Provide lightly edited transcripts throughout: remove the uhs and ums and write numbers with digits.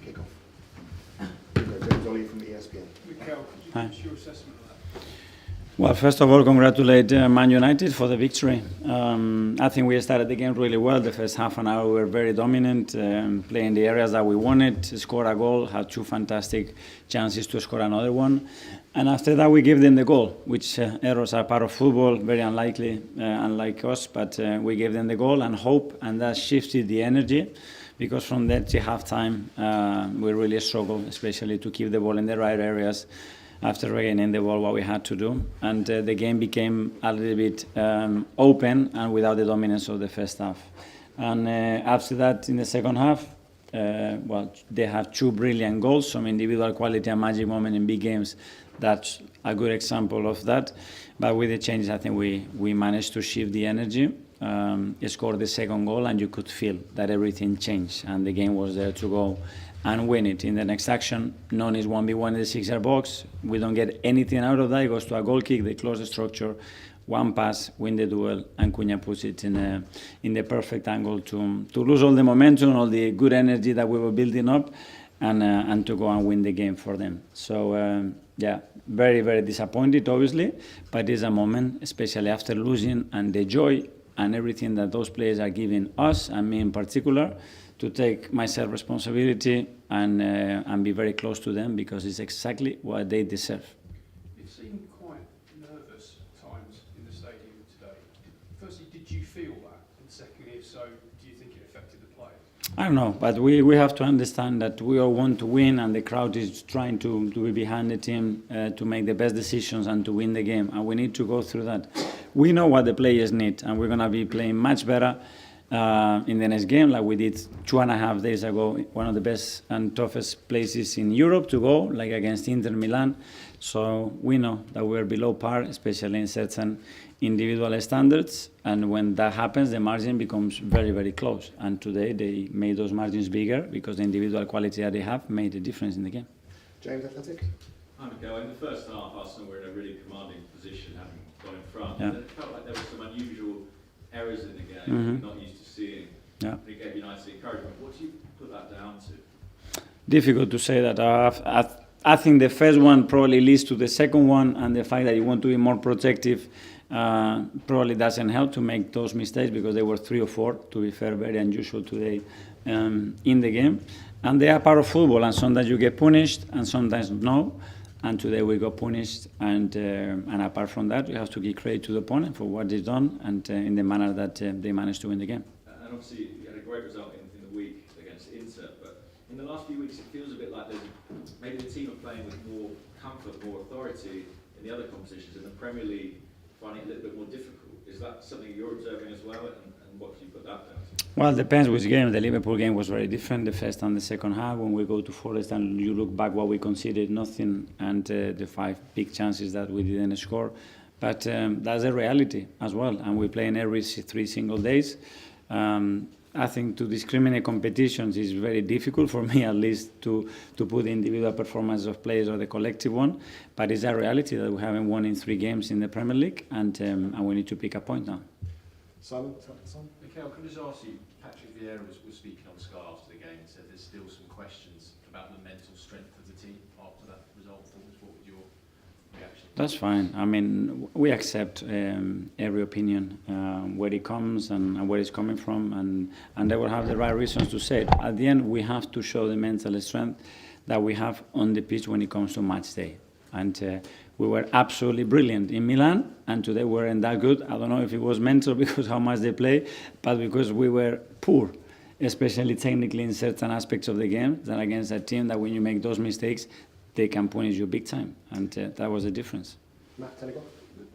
to kick off. James Ollie from ESPN. Mikel, could you give us your assessment of that? Well, first of all, congratulate Man United for the victory. I think we started the game really well. The first half an hour we were very dominant, playing the areas that we wanted, scored a goal, had two fantastic chances to score another one. And after that we gave them the goal, which errors are part of football, very unlikely, unlike us, but we gave them the goal and hope, and that shifted the energy. Because from there to halftime, we really struggled, especially to keep the ball in the right areas after regaining the ball, what we had to do. And the game became a little bit open and without the dominance of the first half. And after that, in the second half, well, they have two brilliant goals, some individual quality and magic moment in big games. That's a good example of that. But with the changes, I think we managed to shift the energy. Scored the second goal, and you could feel that everything changed, and the game was there to go and win it. In the next action, None is 1v1 in the 6-yard box. We don't get anything out of that. It goes to a goal kick, they close the structure, one pass, win the duel, and Cunha puts it in the perfect angle to lose all the momentum, all the good energy that we were building up, and to go and win the game for them. So, yeah, very, very disappointed, obviously, but it's a moment, especially after losing, and the joy and everything that those players are giving us, and me in particular, to take myself responsibility and be very close to them, because it's exactly what they deserve. It seemed quite nervous at times in the stadium today. Firstly, did you feel that? And secondly, if so, do you think it affected the players? I don't know, but we have to understand that we all want to win, and the crowd is trying to be behind the team to make the best decisions and to win the game, and we need to go through that. We know what the players need, and we're going to be playing much better in the next game, like we did 2.5 days ago, one of the best and toughest places in Europe to go, like against Inter Milan. So we know that we're below par, especially in certain individual standards, and when that happens, the margin becomes very, very close. And today they made those margins bigger because the individual quality that they have made a difference in the game. James, Athletic. Hi, Mikel. In the first half, Arsenal were in a really commanding position, having gone in front. Yeah. And it felt like there were some unusual errors in the game we're not used to seeing. Yeah. It gave United encouragement. What do you put that down to? Difficult to say that. I think the first one probably leads to the second one, and the fact that you want to be more protective probably doesn't help to make those mistakes, because they were 3 or 4, to be fair, very unusual today in the game. And they are part of football, and sometimes you get punished and sometimes no. And today we got punished, and apart from that, we have to give credit to the opponent for what they've done and in the manner that they managed to win the game. And obviously, you had a great result in the week against Inter, but in the last few weeks, it feels a bit like maybe the team are playing with more comfort, more authority in the other competitions, in the Premier League, finding it a little bit more difficult. Is that something you're observing as well, and what do you put that down to? Well, it depends which game. The Liverpool game was very different, the first and the second half. When we go to Forest and you look back what we conceded, nothing, and the 5 big chances that we didn't score. But that's a reality as well, and we play in every 3 single days. I think to discriminate competitions is very difficult for me, at least, to put the individual performance of players or the collective one. But it's a reality that we haven't won in 3 games in the Premier League, and we need to pick a point now. Simon? Mikel, can I just ask you, Patrick Vieira was speaking on Sky after the game and said there's still some questions about the mental strength of the team after that result. What would your reaction? That's fine. I mean, we accept every opinion, where it comes and where it's coming from, and they will have the right reasons to say it. At the end, we have to show the mental strength that we have on the pitch when it comes to match day. And we were absolutely brilliant in Milan, and today we weren't that good. I don't know if it was mental because how much they play, but because we were poor, especially technically in certain aspects of the game, that against a team that when you make those mistakes, they can punish you big time, and that was the difference. Matt, Telegraph.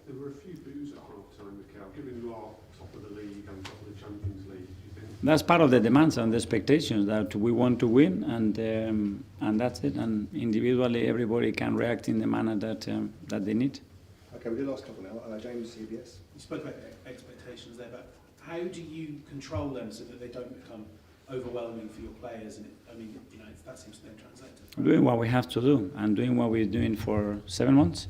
There were a few boos at half-time, Mikel, given you are top of the league and top of the Champions League. Do you think That's part of the demands and the expectations, that we want to win, and that's it. And individually, everybody can react in the manner that they need. Okay, we'll do the last couple now. James, CBS. You spoke about expectations there, but how do you control them so that they don't become overwhelming for your players? And that seems to then translate to Doing what we have to do, and doing what we're doing for 7 months.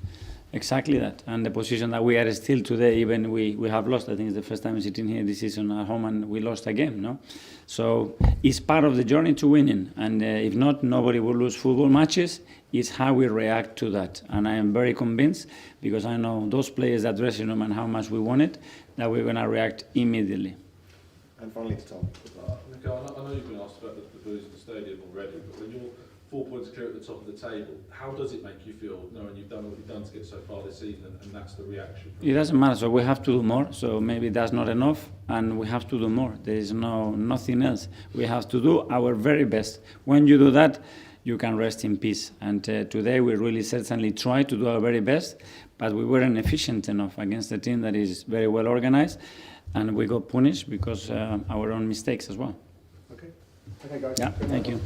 exactly that. And the position that we are still today, even we have lost. I think it's the first time sitting here this season at home and we lost a game, no? So it's part of the journey to winning. And if not, nobody will lose football matches. It's how we react to that. And I am very convinced, because I know those players at dressing room and how much we want it, that we're going to react immediately. And finally to Tom. Nico, I know you've been asked about the booze at the stadium already, but when you're 4 points clear at the top of the table, how does it make you feel knowing you've done what you've done to get so far this season, and that's the reaction? It doesn't matter, so we have to do more. So maybe that's not enough, and we have to do more. There is nothing else. We have to do our very best. When you do that, you can rest in peace. And today we really certainly tried to do our very best, but we weren't efficient enough against a team that is very well organized, and we got punished because our own mistakes as well. Okay. Okay, guys. Yeah, Good thank night. you.